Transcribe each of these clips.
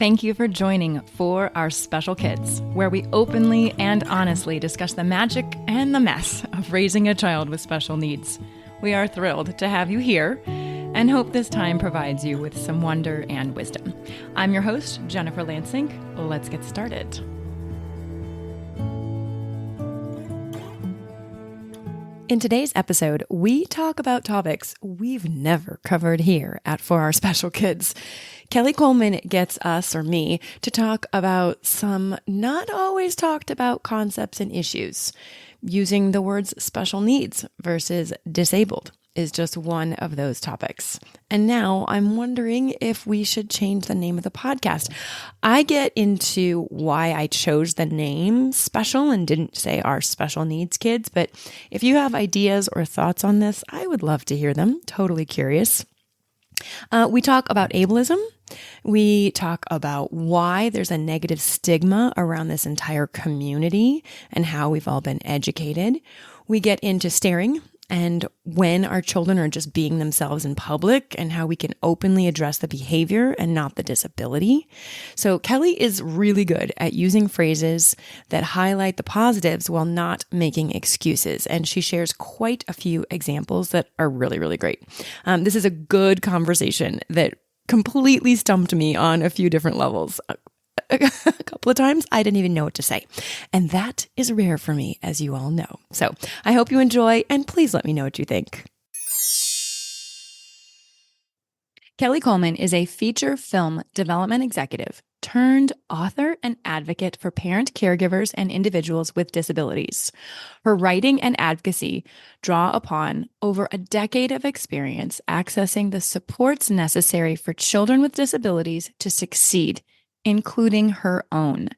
Thank you for joining For Our Special Kids, where we openly and honestly discuss the magic and the mess of raising a child with special needs. We are thrilled to have you here and hope this time provides you with some wonder and wisdom. I'm your host, Jennifer Lansing. Let's get started. In today's episode, we talk about topics we've never covered here at For Our Special Kids. Kelley Coleman gets us, or me, to talk about some not always talked about concepts and issues. Using the words special needs versus disabled is just one of those topics. And now I'm wondering if we should change the name of the podcast. I get into why I chose the name special and didn't say Our Special Needs Kids, but if you have ideas or thoughts on this, I would love to hear them. Totally curious. We talk about ableism. We talk about why there's a negative stigma around this entire community and how we've all been educated. We get into staring and when our children are just being themselves in public and how we can openly address the behavior and not the disability. So Kelley is really good at using phrases that highlight the positives while not making excuses. And she shares quite a few examples that are really, really great. This is a good conversation that completely stumped me on a few different levels. A couple of times, I didn't even know what to say. And that is rare for me, as you all know. So I hope you enjoy, and please let me know what you think. Kelley Coleman is a feature film development executive turned author and advocate for parent caregivers and individuals with disabilities. Her writing and advocacy draw upon over a decade of experience accessing the supports necessary for children with disabilities to succeed, including her own.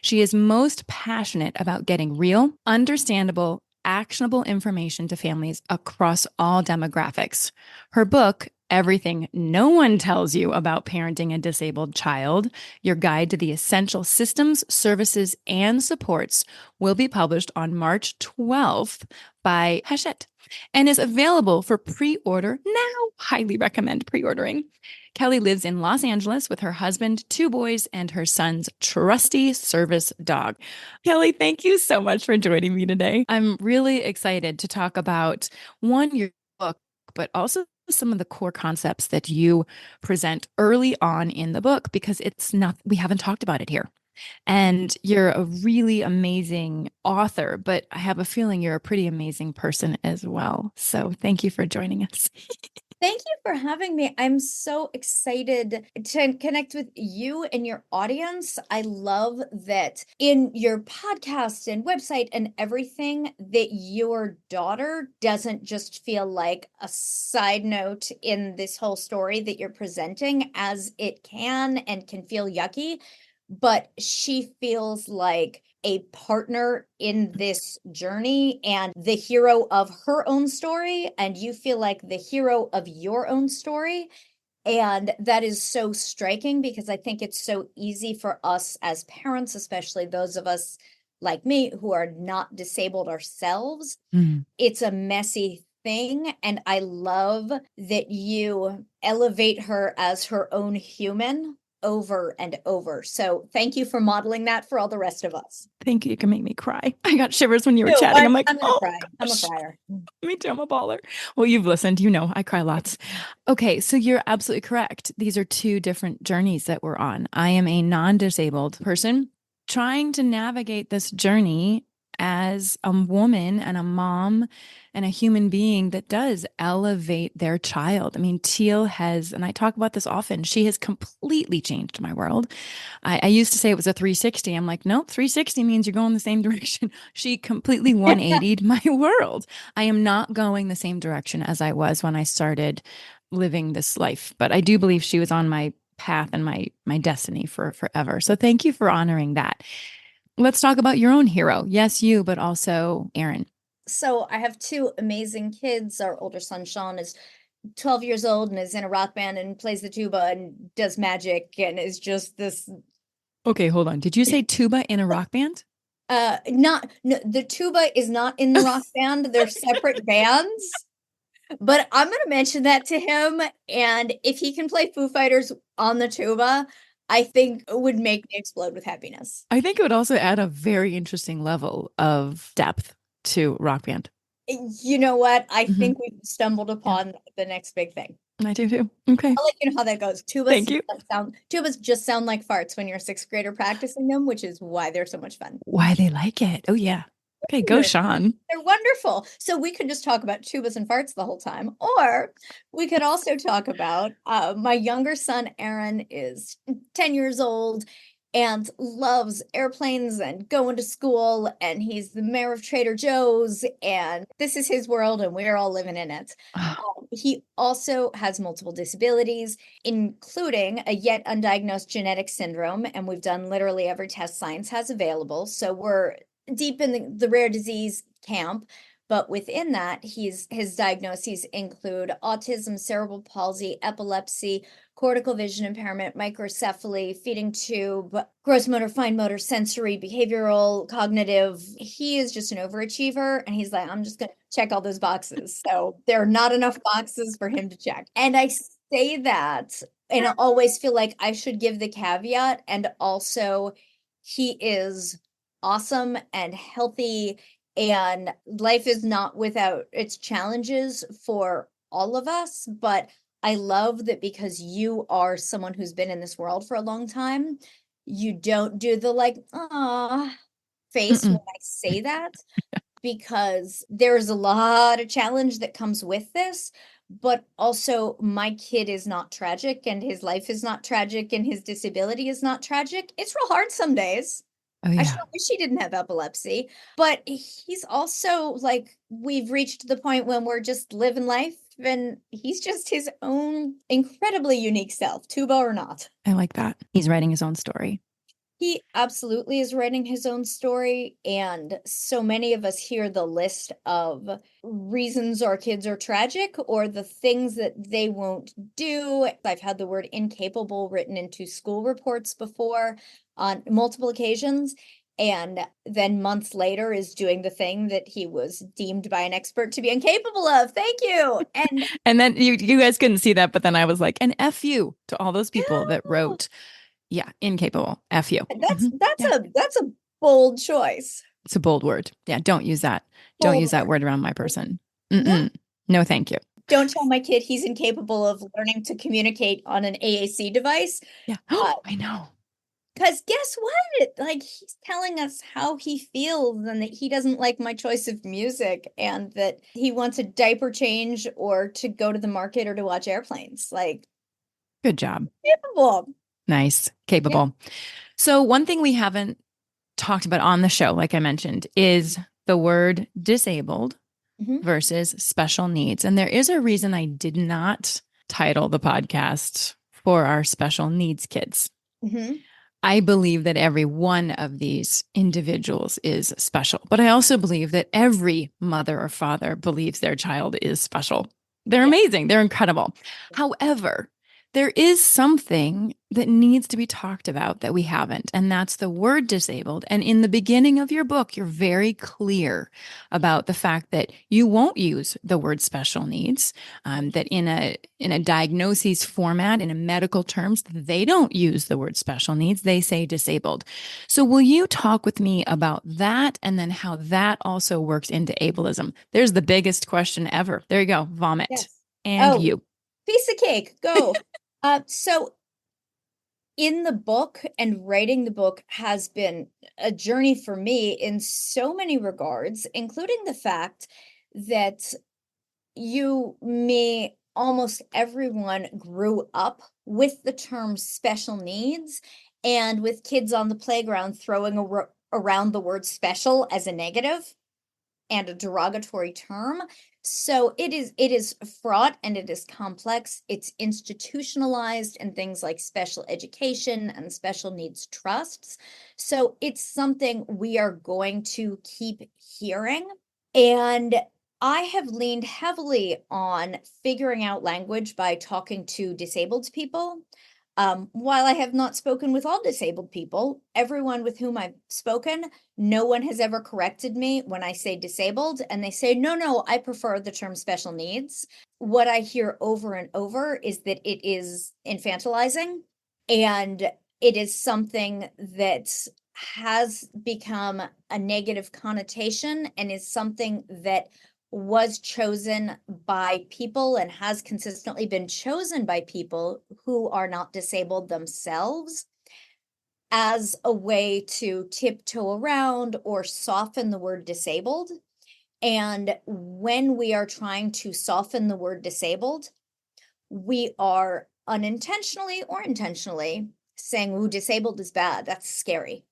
She is most passionate about getting real, understandable, actionable information to families across all demographics. Her book, Everything No One Tells You About Parenting a Disabled Child, Your Guide to the Essential Systems, Services, and Supports, will be published on March 12th by Hachette and is available for pre-order now. Highly recommend pre-ordering. Kelley lives in Los Angeles with her husband, 2 boys, and her son's trusty service dog. Kelley, thank you so much for joining me today. I'm really excited to talk about, one, your book, but also some of the core concepts that you present early on in the book, because we haven't talked about it here. And you're a really amazing author, but I have a feeling you're a pretty amazing person as well. So thank you for joining us. Thank you for having me. I'm so excited to connect with you and your audience. I love that in your podcast and website and everything, that your daughter doesn't just feel like a side note in this whole story that you're presenting, as it can and can feel yucky, but she feels like a partner in this journey and the hero of her own story, and you feel like the hero of your own story. And that is so striking, because I think it's so easy for us as parents, especially those of us like me who are not disabled ourselves. It's a messy thing, and I love that you elevate her as her own human over and over. So thank you for modeling that for all the rest of us. Thank you. You can make me cry. I got shivers when you were chatting. I'm like, I'm gonna cry. I'm a crier. Me too. I'm a baller. Well, you've listened. You know, I cry lots. Okay. So you're absolutely correct. These are 2 different journeys that we're on. I am a non-disabled person trying to navigate this journey as a woman and a mom and a human being that does elevate their child. I mean, Teal has, and I talk about this often, she has completely changed my world. I used to say it was a 360. I'm like, nope, 360 means you're going the same direction. She completely 180'd my world. I am not going the same direction as I was when I started living this life, but I do believe she was on my path and my destiny for forever. So thank you for honoring that. Let's talk about your own hero. Yes, you, but also Aaron. So I have 2 amazing kids. Our older son, Sean, is 12 years old and is in a rock band and plays the tuba and does magic and is just this. Okay, hold on. Did you say tuba in a rock band? No, the tuba is not in the rock band. They're separate bands. But I'm going to mention that to him. And if he can play Foo Fighters on the tuba, I think would make me explode with happiness. I think it would also add a very interesting level of depth to rock band. You know what? I Mhm. think we've stumbled Yeah, upon the next big thing. I do too. Okay. I'll let you know how that goes. Thank you. Tubas just sound like farts when you're a sixth grader practicing them, which is why they're so much fun. Why they like it. Oh, yeah. Okay, go, Sean. They're wonderful. So we could just talk about tubas and farts the whole time, or we could also talk about my younger son, Aaron, is 10 years old and loves airplanes and going to school, and he's the mayor of Trader Joe's, and this is his world, and we're all living in it. He also has multiple disabilities, including a yet undiagnosed genetic syndrome, and we've done literally every test science has available. So we're deep in the rare disease camp, but within that, his diagnoses include autism, cerebral palsy, epilepsy, cortical vision impairment, microcephaly, feeding tube, gross motor, fine motor, sensory, behavioral, cognitive. He is just an overachiever, and he's like, I'm just going to check all those boxes. So there are not enough boxes for him to check. And I say that, and I always feel like I should give the caveat, and also he is awesome and healthy, and life is not without its challenges for all of us, but I love that because you are someone who's been in this world for a long time, you don't do the like, ah face when Mm-mm. I say that, because there's a lot of challenge that comes with this. But also, my kid is not tragic, and his life is not tragic, and his disability is not tragic. It's real hard some days. Oh, I yeah. sure wish he didn't have epilepsy, but he's also like, we've reached the point when we're just living life, and he's just his own incredibly unique self, tuba or not. I like that. He's writing his own story. He absolutely is writing his own story, and so many of us hear the list of reasons our kids are tragic or the things that they won't do. I've had the word incapable written into school reports before on multiple occasions, and then months later is doing the thing that he was deemed by an expert to be incapable of. Thank you. And And then you guys couldn't see that, but then I was like, an F you to all those people that yeah, wrote, yeah, incapable. F you. that's Yeah. that's a bold choice. It's a bold word. Yeah. Don't use that. Don't Bold use that word. word around my person. No, Mm-mm. No, thank you. don't tell my kid he's incapable of learning to communicate on an AAC device. Yeah. Uh, I know. Because guess what? Like, he's telling us how he feels and that he doesn't like my choice of music and that he wants a diaper change or to go to the market or to watch airplanes. Like, Good job. capable. Nice. Yeah. Capable. So, one thing we haven't talked about on the show, like I mentioned, is the word disabled Mhm. versus special needs. And there is a reason I did not title the podcast for our special needs kids. Mhm. I believe that every one of these individuals is special, but I also believe that every mother or father believes their child is special. They're Yeah. amazing. They're incredible. However, there is something that needs to be talked about that we haven't, and that's the word disabled. And in the beginning of your book, you're very clear about the fact that you won't use the word special needs, that in a diagnosis format, in a medical terms, they don't use the word special needs. They say disabled. So will you talk with me about that and then how that also works into ableism? There's the biggest question ever. There you go. Vomit. Yes. And Oh, you. piece of cake. Go. So in the book and writing the book has been a journey for me in so many regards, including the fact that you, me, almost everyone grew up with the term special needs and with kids on the playground throwing around the word special as a negative and a derogatory term. So it is fraught and it is complex. It's institutionalized in things like special education and special needs trusts. So it's something we are going to keep hearing. And I have leaned heavily on figuring out language by talking to disabled people. While I have not spoken with all disabled people, everyone with whom I've spoken, no one has ever corrected me when I say disabled, and they say, no, no, I prefer the term special needs. What I hear over and over is that it is infantilizing. And it is something that has become a negative connotation and is something that was chosen by people and has consistently been chosen by people who are not disabled themselves as a way to tiptoe around or soften the word disabled. And when we are trying to soften the word disabled, we are unintentionally or intentionally saying, "Ooh, disabled is bad. That's scary."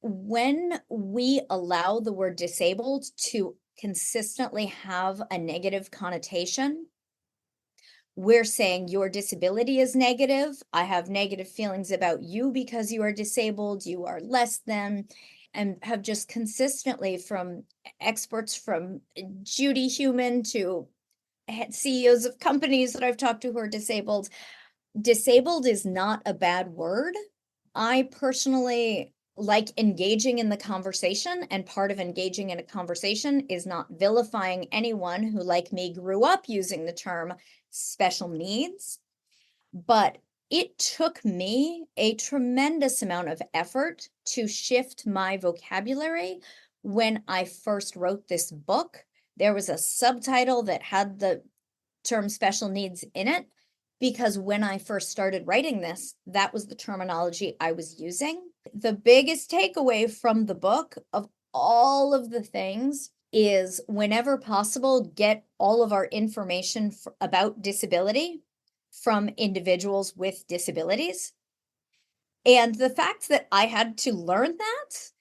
When we allow the word disabled to consistently have a negative connotation, we're saying your disability is negative. I have negative feelings about you because you are disabled. You are less than, and have just consistently, from experts from Judy Human to CEOs of companies that I've talked to who are disabled, disabled is not a bad word. I personally like engaging in the conversation, and part of engaging in a conversation is not vilifying anyone who, like me, grew up using the term special needs. But it took me a tremendous amount of effort to shift my vocabulary when I first wrote this book. There was a subtitle that had the term special needs in it, because when I first started writing this, that was the terminology I was using. The biggest takeaway from the book of all of the things is, whenever possible, get all of our information about disability from individuals with disabilities. And the fact that I had to learn that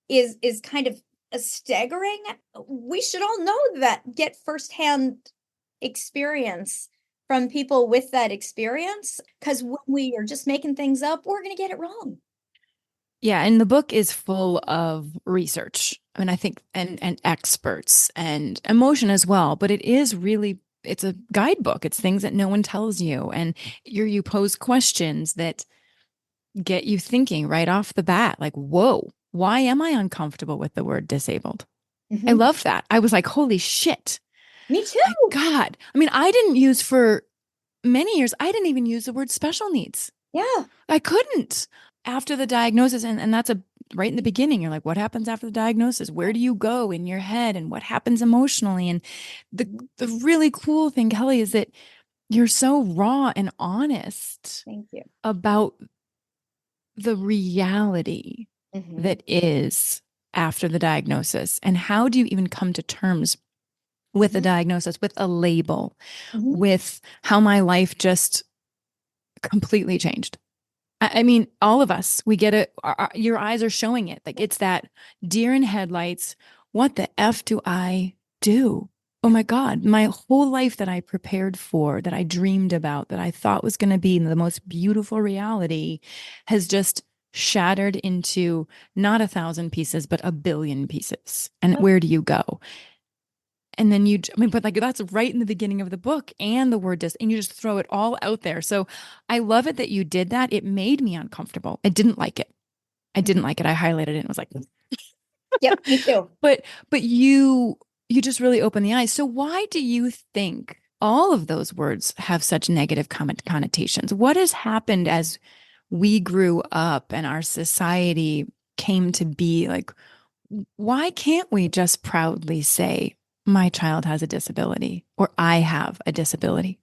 is kind of staggering. We should all know that, get firsthand experience from people with that experience, because when we are just making things up, we're going to get it wrong. Yeah, and the book is full of research. I mean, I think and experts and emotion as well, but it is really it's a guidebook. It's things that no one tells you, and you pose questions that get you thinking right off the bat, like, "Whoa, why am I uncomfortable with the word disabled?" I Mhm. love that. I was like, "Holy shit. Me My too. God." I mean, I didn't use for many years, I didn't even use the word special needs. Yeah. I couldn't after the diagnosis. And that's a right in the beginning. You're like, what happens after the diagnosis? Where do you go in your head and what happens emotionally? And the really cool thing, Kelley, is that you're so raw and honest Thank you. about the reality Mhm. that is after the diagnosis. And how do you even come to terms with the Mhm. diagnosis, with a label, Mhm. with how my life just completely changed? I mean, all of us, we get it. Your eyes are showing it. Like it's that deer in headlights. What the F do I do? Oh Yeah. my God, my whole life that I prepared for, that I dreamed about, that I thought was going to be the most beautiful reality has just shattered into not 1,000 pieces, but 1 billion pieces. And Yep. where do you go? And then I mean, but like that's right in the beginning of the book and the word and you just throw it all out there. So I love it that you did that. It made me uncomfortable. I didn't like it. I didn't Mhm. like it. I highlighted it and was like, Yep. Me too. but you just really opened the eyes. So why do you think all of those words have such negative connotations? What has happened as we grew up and our society came to be? Like, why can't we just proudly say, my child has a disability or I have a disability?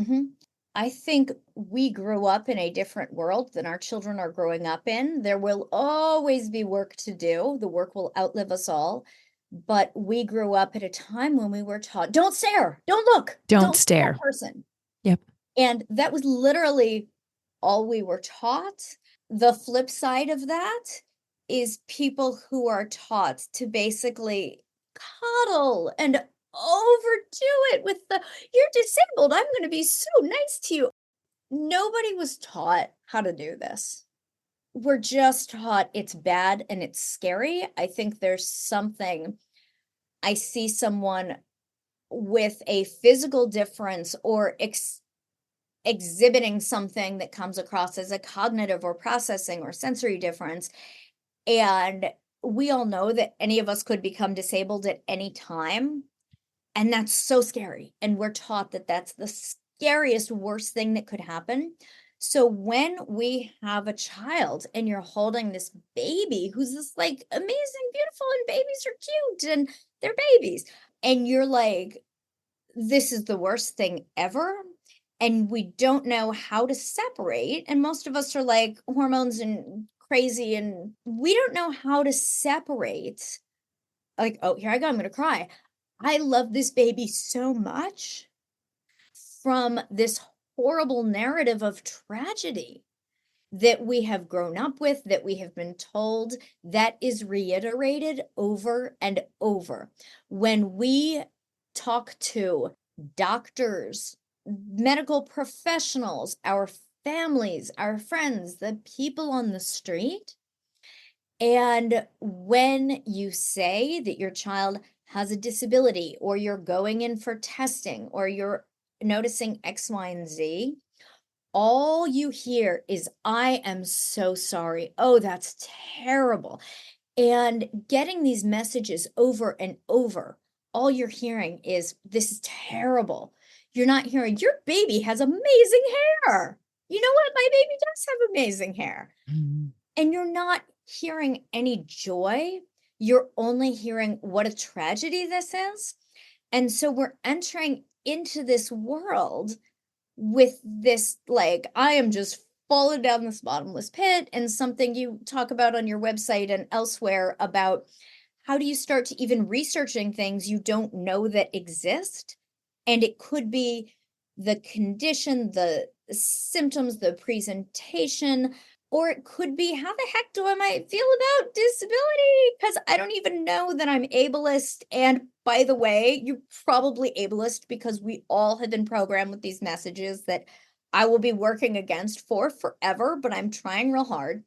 Mhm. I think we grew up in a different world than our children are growing up in. There will always be work to do. The work will outlive us all. But we grew up at a time when we were taught, don't stare, don't look, Don't don't see that stare. person. Yep. And that was literally all we were taught. The flip side of that is people who are taught to basically coddle and overdo it with the, "You're disabled, I'm going to be so nice to you." Nobody was taught how to do this. We're just taught it's bad and it's scary. I think there's something, I see someone with a physical difference or exhibiting something that comes across as a cognitive or processing or sensory difference. And we all know that any of us could become disabled at any time. And that's so scary. And we're taught that that's the scariest, worst thing that could happen. So when we have a child and you're holding this baby who's this like amazing, beautiful, and babies are cute and they're babies, and you're like, this is the worst thing ever. And we don't know how to separate. And most of us are like hormones and crazy, and we don't know how to separate. Like, oh, here I go, I'm gonna cry. I love this baby so much from this horrible narrative of tragedy that we have grown up with, that we have been told, that is reiterated over and over. When we talk to doctors, medical professionals, our families, our friends, the people on the street, and when you say that your child has a disability, or you're going in for testing, or you're noticing X, Y, and Z, all you hear is, I am so sorry. Oh, that's terrible. And getting these messages over and over, all you're hearing is, this is terrible. You're not hearing, your baby has amazing hair. You know what? My baby does have amazing hair. Mhm. And you're not hearing any joy. You're only hearing what a tragedy this is. And so we're entering into this world with this, like, I am just falling down this bottomless pit. And something you talk about on your website and elsewhere about how do you start to even researching things you don't know that exist? And it could be the condition, the symptoms, the presentation, or it could be, how the heck do I might feel about disability? Because I don't even know that I'm ableist. And by the way, you're probably ableist because we all have been programmed with these messages that I will be working against for forever, but I'm trying real hard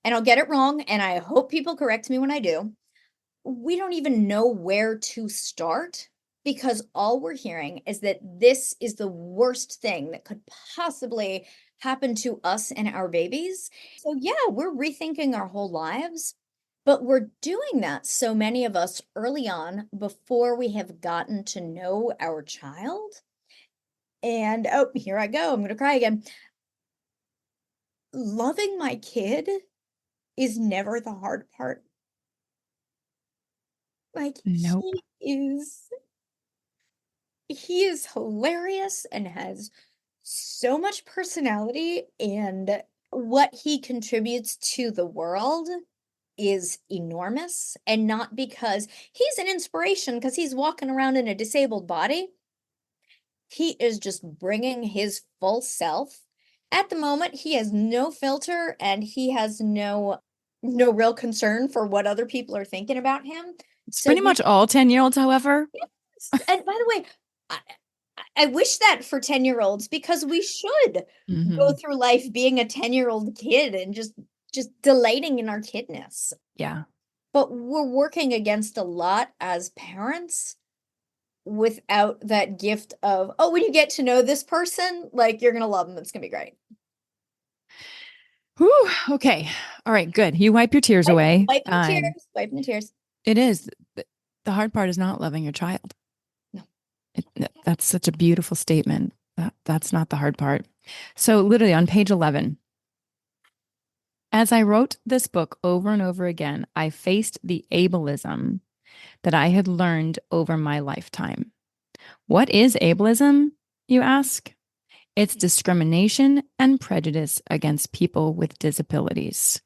and I'll get it wrong. And I hope people correct me when I do. We don't even know where to start because all we're hearing is that this is the worst thing that could possibly happen to us and our babies. So, yeah, we're rethinking our whole lives, but we're doing that, so many of us, early on before we have gotten to know our child. And oh, here I go. I'm going to cry again. Loving my kid is never the hard part. Like, Nope. he is hilarious and has so much personality, and what he contributes to the world is enormous. And not because he's an inspiration because he's walking around in a disabled body. He is just bringing his full self. At the moment, he has no filter and he has no real concern for what other people are thinking about him. It's So pretty much all 10-year-olds, however. yes. And by the way, I, I wish that for 10-year-olds, because we should go Mhm. through life being a 10-year-old kid and just delighting in our kidness. Yeah. But we're working against a lot as parents without that gift of, oh, when you get to know this person, like, you're gonna love them. It's gonna be great. Whew, okay. All right, good. You wipe your tears away. Wiping the tears, wiping the tears. It is. The hard part is not loving your child. No. That's such a beautiful statement. That's not the hard part. So literally on page 11, as I wrote this book over and over again, I faced the ableism that I had learned over my lifetime. What is ableism, you ask? It's discrimination and prejudice against people with disabilities.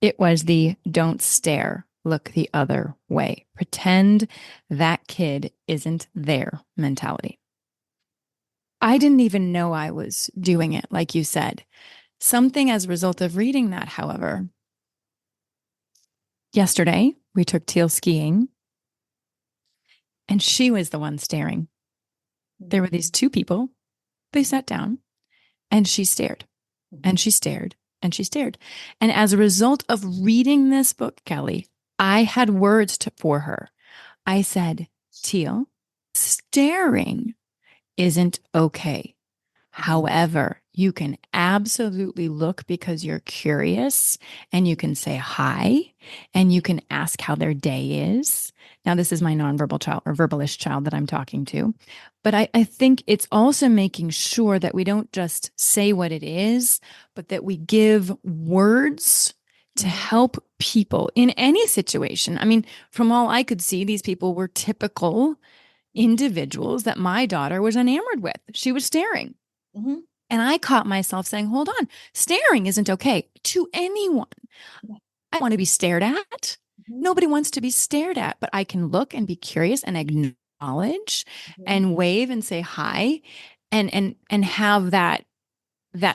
It was the don't stare, look the other way, pretend that kid isn't there mentality. I didn't even know I was doing it, like you said. Something as a result of reading that, however, yesterday we took Teal skiing and she was the one staring. There were these two people. They sat down and she stared and she stared and she stared. And as a result of reading this book, Kelley, I had words for her. I said, Teal, staring isn't okay. However, You can absolutely look because you're curious and you can say hi and you can ask how their day is. Now, this is my nonverbal child or verbalist child that I'm talking to. But I think it's also making sure that we don't just say what it is, but that we give words to Mhm. help people in any situation. I mean, from all I could see, these people were typical individuals that my daughter was enamored with. She was staring. Mhm. And I caught myself saying, hold on, staring isn't okay to anyone. Yeah. I want to be stared at. Mhm. Nobody wants to be stared at, but I can look and be curious and acknowledge Mhm. and wave and say hi and have that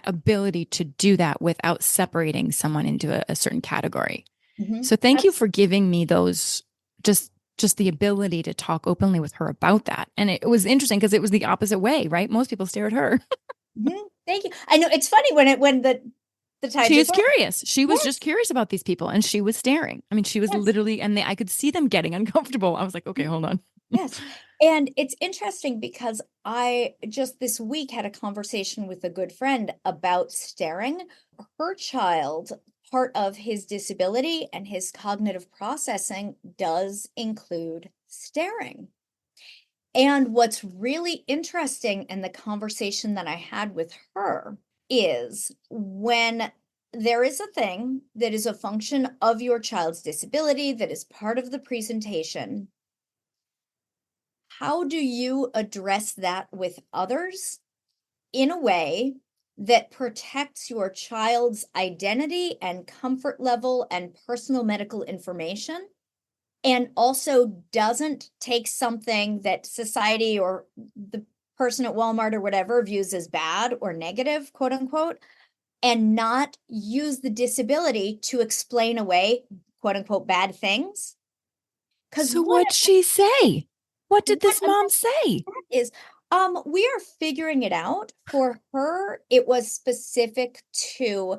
ability to do that without separating someone into a certain category. Mhm. So thank you for giving me those just the ability to talk openly with her about that. And it was interesting because it was the opposite way, right? Most people stare at her. Mhm. Thank you. I know it's funny when the tide She just is went. curious. She was just Yes. curious about these people and she was staring. I mean, she was Yes. literally, and I could see them getting uncomfortable. I was like, okay, Mhm. hold on. Yes. And it's interesting because I just this week had a conversation with a good friend about staring. Her child, part of his disability and his cognitive processing does include staring. And what's really interesting in the conversation that I had with her is when there is a thing that is a function of your child's disability that is part of the presentation, how do you address that with others in a way that protects your child's identity and comfort level and personal medical information? And also doesn't take something that society or the person at Walmart or whatever views as bad or negative, quote unquote, and not use the disability to explain away, quote unquote, bad things. Because So what'd she say? What did what this a mom say? that is, we are figuring it out. For her, it was specific to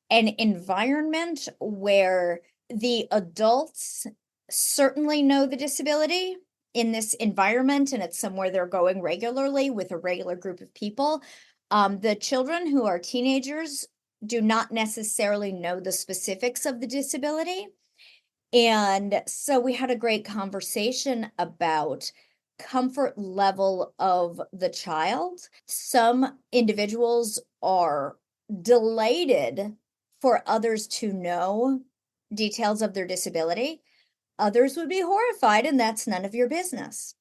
an environment where the adults certainly know the disability in this environment and it's somewhere they're going regularly with a regular group of people. The children who are teenagers do not necessarily know the specifics of the disability. And so we had a great conversation about comfort level of the child. Some individuals are delighted for others to know details of their disability. Others would be horrified, and that's none of your business.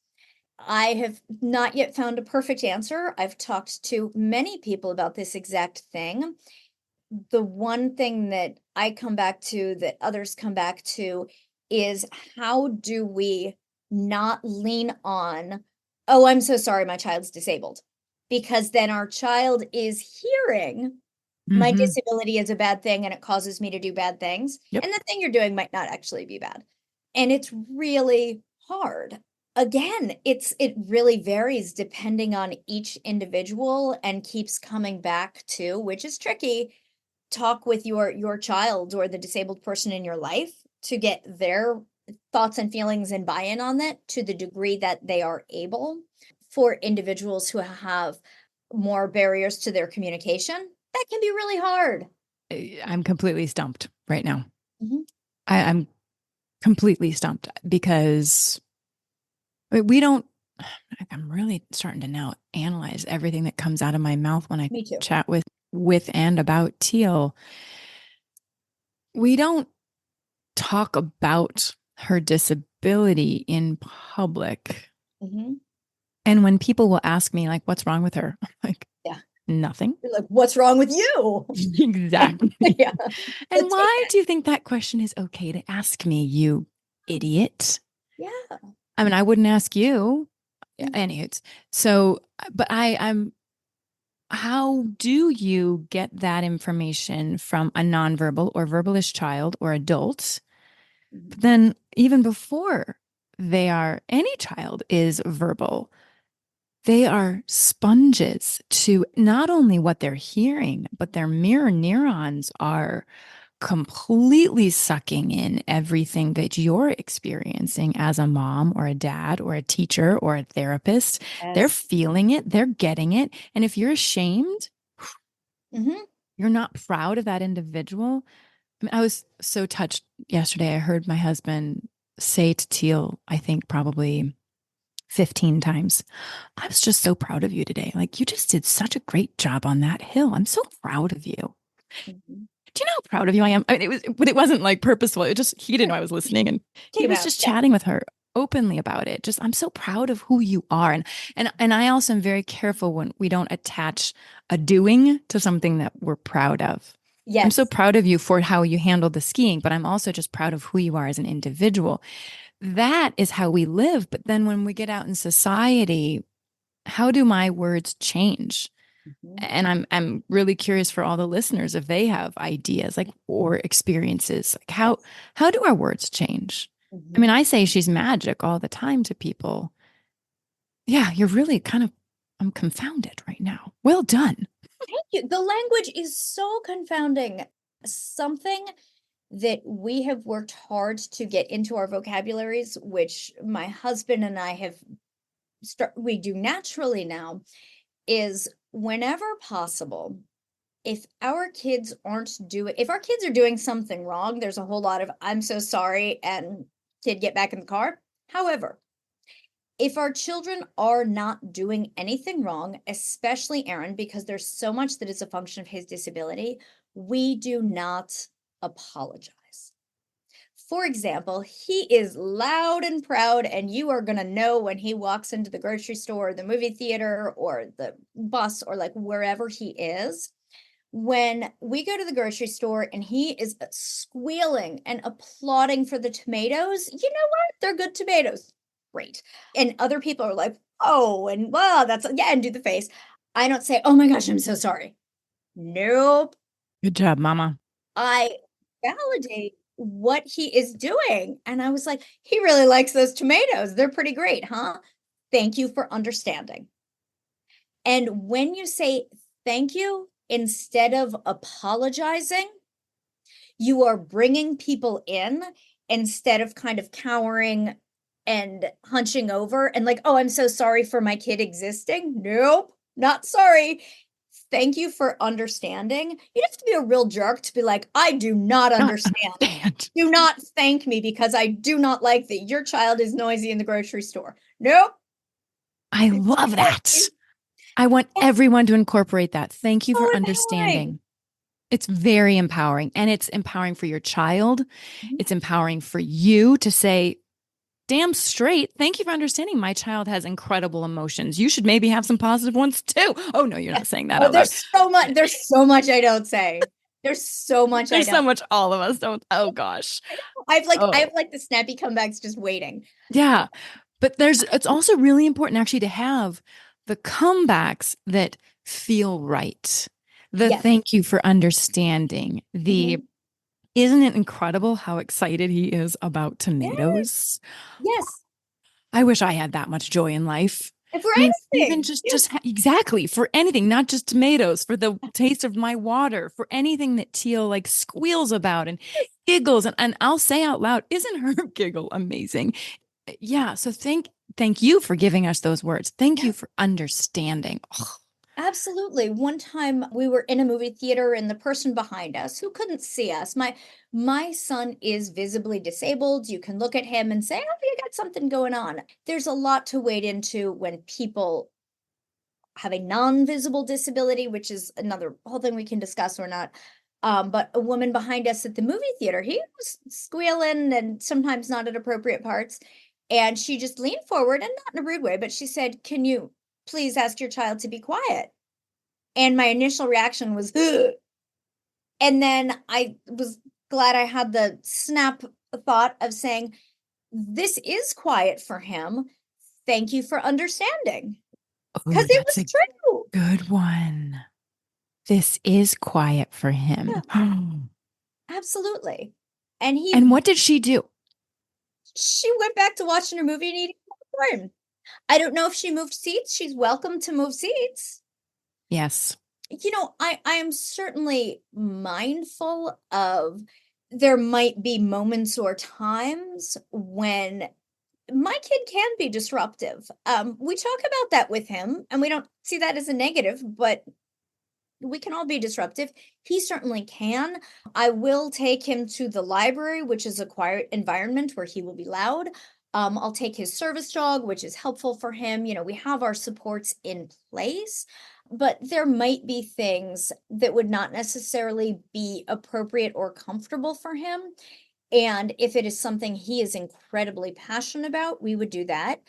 I have not yet found a perfect answer. I've talked to many people about this exact thing. The one thing that I come back to, that others come back to, is how do we not lean on, oh, I'm so sorry, my child's disabled? Because then our child is hearing my Mm-hmm. disability is a bad thing and it causes me to do bad things. Yep. And the thing you're doing might not actually be bad. And it's really hard. Again, it really varies depending on each individual and keeps coming back to, which is tricky, talk with your child or the disabled person in your life to get their thoughts and feelings and buy-in on that to the degree that they are able. For individuals who have more barriers to their communication, that can be really hard. I'm completely stumped right now. Mhm. I'm completely stumped because we don't, I'm really starting to now analyze everything that comes out of my mouth when I Me too. chat with and about Teal. We don't talk about her disability in public. Mhm. And when people will ask me, like, what's wrong with her? I'm like, Yeah. nothing. You're like, "What's wrong with you?" Exactly. Yeah. And Let's take why it. do you think that question is okay to ask me, you idiot? Yeah. I mean, I wouldn't ask you. Mm. Anyways, so, but I'm, how do you get that information from a nonverbal or verbalist child or adult? Mhm. But then, even before any child is verbal, they are sponges to not only what they're hearing, but their mirror neurons are completely sucking in everything that you're experiencing as a mom or a dad or a teacher or a therapist. They're Yes. feeling it, they're getting it. And if you're ashamed, Mhm. You're not proud of that individual. I mean, I was so touched yesterday. I heard my husband say to Teal, I think probably 15 times, I was just so proud of you today. Like, you just did such a great job on that hill. I'm so proud of you. Mhm. Do you know how proud of you I am? I mean, but it wasn't like purposeful. It just, he didn't Sure. know I was listening, and he Came was out. just Yeah. chatting with her openly about it. Just, I'm so proud of who you are. And I also am very careful when we don't attach a doing to something that we're proud of. I'm so Yes. proud of you for how you handled the skiing, but I'm also just proud of who you are as an individual. That is how we live. But then when we get out in society, how do my words change? Mhm. And I'm really curious for all the listeners if they have ideas like or experiences. Like Yes. how do our words change? I mean, Mhm. I say she's magic all the time to people. Yeah, you're really kind of I'm confounded right now. Well done. Thank you. The language is so confounding. Something that we have worked hard to get into our vocabularies, which my husband and I have we do naturally now, is whenever possible, if our kids are doing something wrong, there's a whole lot of I'm so sorry and kid get back in the car. However, if our children are not doing anything wrong, especially Aaron, because there's so much that is a function of his disability, we do not apologize. For example, he is loud and proud, and you are going to know when he walks into the grocery store, or the movie theater, or the bus, or like wherever he is. When we go to the grocery store and he is squealing and applauding for the tomatoes, you know what? They're good tomatoes. Great. And other people are like, oh, and wow, that's, yeah, and do the face. I don't say, oh my gosh, I'm so sorry. Nope. Good job, mama. I validate what he is doing. And I was like, he really likes those tomatoes. They're pretty great, huh? Thank you for understanding. And when you say thank you instead of apologizing, you are bringing people in instead of kind of cowering and hunching over and like, oh, I'm so sorry for my kid existing. Nope, not sorry. Thank you for understanding. You'd have to be a real jerk to be like, I do not Not understand. understand. Do not thank me because I do not like that your child is noisy in the grocery store. Nope. I It's love that. okay. I want It's everyone to incorporate that. Thank you so for empowering. understanding. It's very empowering, and it's empowering for your child. Mhm. It's empowering for you to say, damn straight, thank you for understanding. My child has incredible emotions. You should maybe have some positive ones too. Oh, no, you're Yeah. not saying that Oh, out loud. there's so much I don't say. There's so much I There's so don't. much all of us don't. Oh, gosh. I know. I have Oh, like the snappy comebacks just waiting. yeah. But it's also really important actually to have the comebacks that feel right. The Yes. thank you for understanding. The Mhm. isn't it incredible how excited he is about Yes. tomatoes? Yes. I wish I had that much joy in life. And for I mean, even anything. Yes. exactly for anything, not just tomatoes, for the taste of my water, for anything that Teal like squeals about and Yes. giggles. And I'll say out loud, isn't her giggle amazing? Yeah. So thank you for giving us those words. Thank Yeah. you for understanding. Oh, Absolutely. One time we were in a movie theater and the person behind us who couldn't see us, my son is visibly disabled. You can look at him and say, "Oh, you got something going on." There's a lot to wade into when people have a non-visible disability, which is another whole thing we can discuss or not. But a woman behind us at the movie theater, he was squealing and sometimes not at appropriate parts. And she just leaned forward and not in a rude way, but she said, "Can you please ask your child to be quiet?" And my initial reaction was, "Ugh." And then I was glad I had the snap thought of saying, "This is quiet for him. Thank you for understanding." oh, Because it that's was a true. good one. This is quiet for him. Yeah, absolutely. And And what did she do? she went back to watching her movie and eating popcorn. I don't know if she moved seats. She's welcome to move seats. Yes. I am certainly mindful of there might be moments or times when my kid can be disruptive. We talk about that with him, and we don't see that as a negative, but we can all be disruptive. He certainly can. I will take him to the library, which is a quiet environment where he will be loud. I'll take his service dog, which is helpful for him. We have our supports in place, but there might be things that would not necessarily be appropriate or comfortable for him. And if it is something he is incredibly passionate about, we would do that.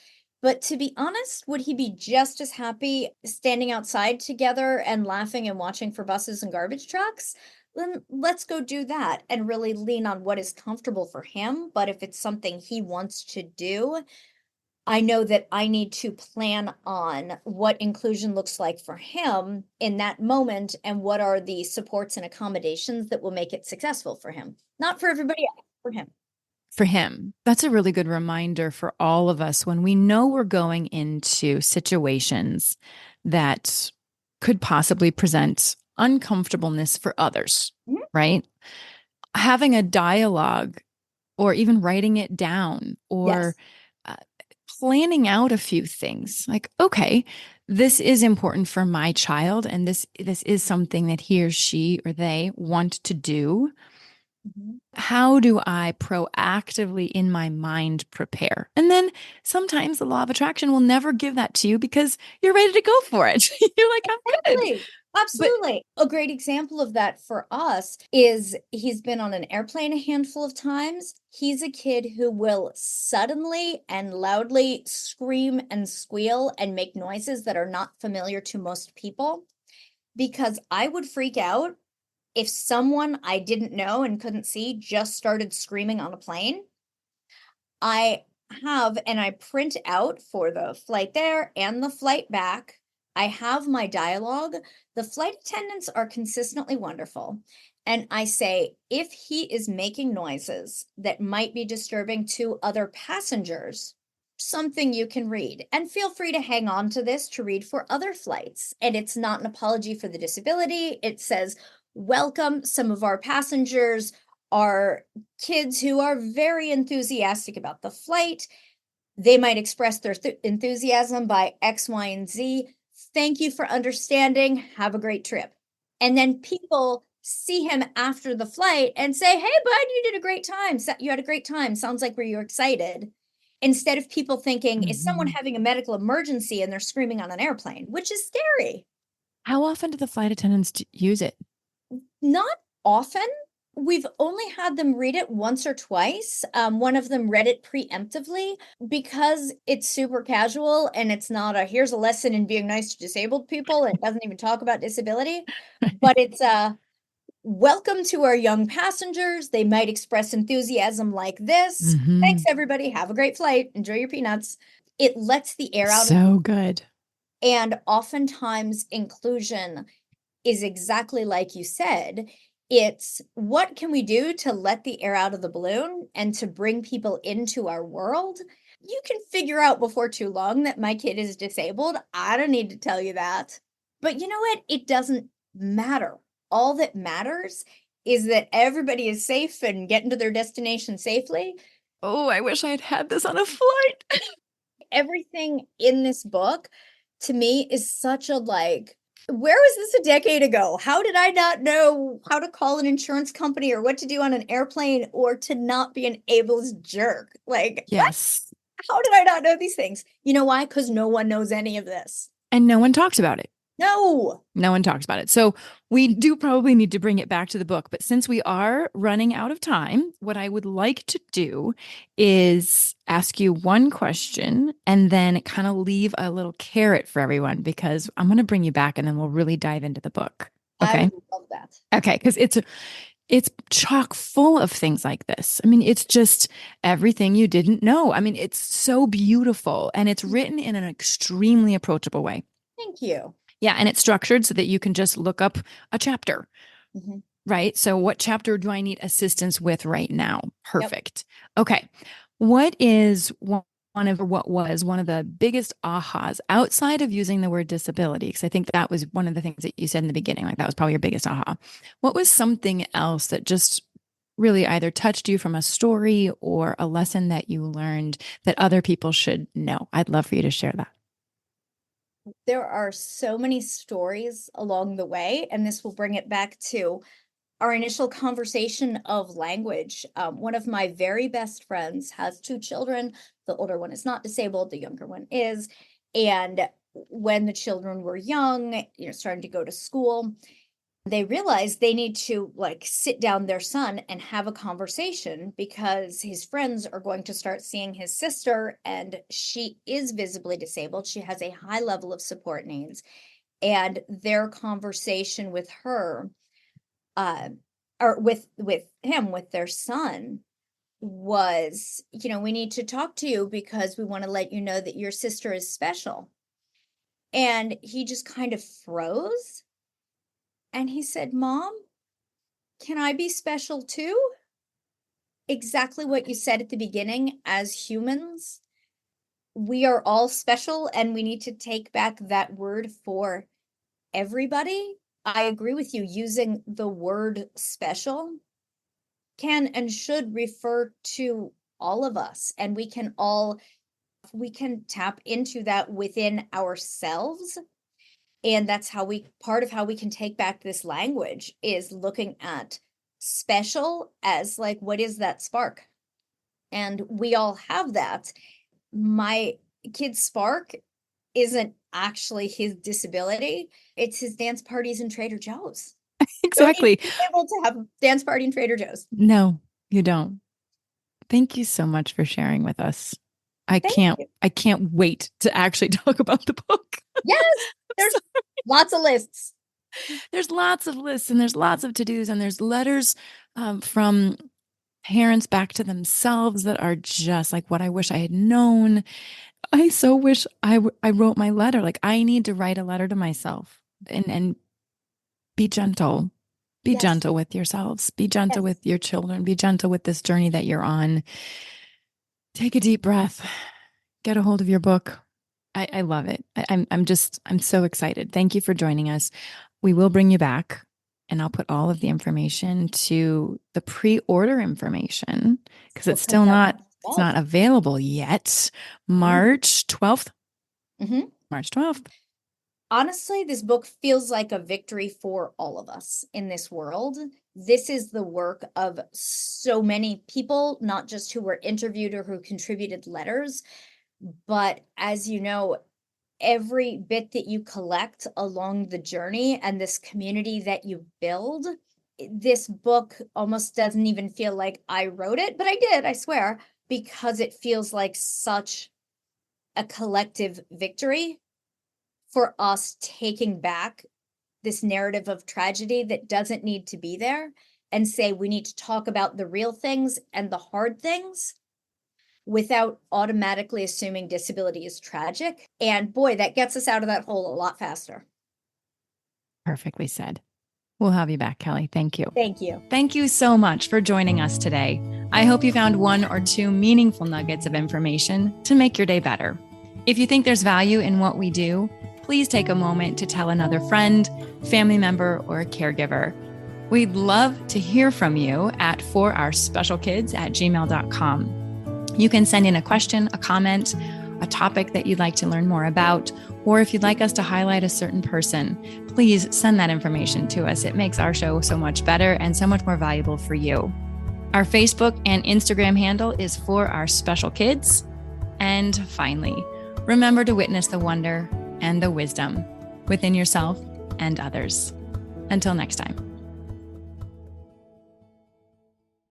But to be honest, would he be just as happy standing outside together and laughing and watching for buses and garbage trucks? Then let's go do that and really lean on what is comfortable for him. But if it's something he wants to do, I know that I need to plan on what inclusion looks like for him in that moment and what are the supports and accommodations that will make it successful for him. Not for everybody else, for him. For him. That's a really good reminder for all of us when we know we're going into situations that could possibly present uncomfortableness for others, Mhm. right? Having a dialogue or even writing it down or Yes. uh, planning out a few things like, okay, this is important for my child and this is something that he or she or they want to do. Mhm. How do I proactively in my mind prepare? And then sometimes the law of attraction will never give that to you because you're ready to go for it. You're like, I'm good. Absolutely. But Absolutely. A great example of that for us is he's been on an airplane a handful of times. He's a kid who will suddenly and loudly scream and squeal and make noises that are not familiar to most people because I would freak out if someone I didn't know and couldn't see just started screaming on a plane. I have, and I print out for the flight there and the flight back. I have my dialogue. The flight attendants are consistently wonderful. And I say, if he is making noises that might be disturbing to other passengers, something you can read. And feel free to hang on to this to read for other flights. And it's not an apology for the disability. It says, welcome. Some of our passengers are kids who are very enthusiastic about the flight. They might express their enthusiasm by X, Y, and Z. Thank you for understanding. Have a great trip. And then people see him after the flight and say, hey, bud, you did a great time. You had a great time. Sounds like you were excited. Instead of people thinking, is someone Mhm. having a medical emergency and they're screaming on an airplane, which is scary. How often do the flight attendants use it? Not often. We've only had them read it once or twice. One of them read it preemptively because it's super casual and it's not a here's a lesson in being nice to disabled people. It doesn't even talk about disability, but it's welcome to our young passengers. They might express enthusiasm like this. Thanks, Mhm. everybody. Have a great flight. Enjoy your peanuts. It lets the air out of, So good. and oftentimes inclusion is exactly like you said. It's what can we do to let the air out of the balloon and to bring people into our world? You can figure out before too long that my kid is disabled. I don't need to tell you that. But you know what? It doesn't matter. All that matters is that everybody is safe and getting to their destination safely. Oh, I wish I had had this on a flight. Everything in this book to me is such a like, where was this a decade ago? How did I not know how to call an insurance company or what to do on an airplane or to not be an ableist jerk? Like, what? Yes. How did I not know these things? You know why? Because no one knows any of this. And no one talks about it. No. No one talks about it. So we do probably need to bring it back to the book. But since we are running out of time, what I would like to do is ask you one question and then kind of leave a little carrot for everyone because I'm going to bring you back and then we'll really dive into the book. I Okay. would love that. Okay. Because it's chock full of things like this. I mean, it's just everything you didn't know. I mean, it's so beautiful and it's written in an extremely approachable way. Thank you. Yeah, and it's structured so that you can just look up a chapter, Mhm. right? So, what chapter do I need assistance with right now? Yep. Perfect. Okay. What is one of what was one of the biggest ahas outside of using the word disability? Because I think that was one of the things that you said in the beginning, like that was probably your biggest aha. What was something else that just really either touched you from a story or a lesson that you learned that other people should know? I'd love for you to share that. There are so many stories along the way, and this will bring it back to our initial conversation of language. One of my very best friends has two children. The older one is not disabled, the younger one is. And when the children were young, starting to go to school, they realized they need to like sit down their son and have a conversation because his friends are going to start seeing his sister, and she is visibly disabled. She has a high level of support needs, and their conversation with her, or with him, with their son, was, we need to talk to you because we want to let you know that your sister is special. And he just kind of froze. And he said, Mom, can I be special too? Exactly what you said at the beginning. As humans, we are all special, and we need to take back that word for everybody. I agree with you. Using the word special can and should refer to all of us, and we can tap into that within ourselves. And that's part of how we can take back this language is looking at special as like, what is that spark? And we all have that. My kid's spark isn't actually his disability. It's his dance parties and Trader Joe's. Exactly. Don't need to be able to have a dance party in Trader Joe's. No, you don't. Thank you so much for sharing with us. I can't wait to actually talk about the book. Yes, there's lots of lists. There's lots of lists, and there's lots of to-dos, and there's letters from parents back to themselves that are just like, what I wish I had known. I so wish I wrote my letter. Like, I need to write a letter to myself and be gentle. Be gentle with yourselves. Be gentle with your children. Be gentle with this journey that you're on. Take a deep breath. Get a hold of your book. I love it. I'm so excited. Thank you for joining us. We will bring you back, and I'll put all of the information to the pre-order information because it's still not available yet. March 12th. Mm-hmm. March 12th. Honestly, this book feels like a victory for all of us in this world. This is the work of so many people, not just who were interviewed or who contributed letters, but as you know, every bit that you collect along the journey and this community that you build, this book almost doesn't even feel like I wrote it, but I did, I swear, because it feels like such a collective victory for us taking back this narrative of tragedy that doesn't need to be there, and say we need to talk about the real things and the hard things without automatically assuming disability is tragic. And boy, that gets us out of that hole a lot faster. Perfectly said. We'll have you back, Kelley. Thank you. Thank you. Thank you so much for joining us today. I hope you found one or two meaningful nuggets of information to make your day better. If you think there's value in what we do, please take a moment to tell another friend, family member, or a caregiver. We'd love to hear from you at forourspecialkids@gmail.com. You can send in a question, a comment, a topic that you'd like to learn more about, or if you'd like us to highlight a certain person, please send that information to us. It makes our show so much better and so much more valuable for you. Our Facebook and Instagram handle is For Our Special Kids. And finally, remember to witness the wonder and the wisdom within yourself and others. Until next time.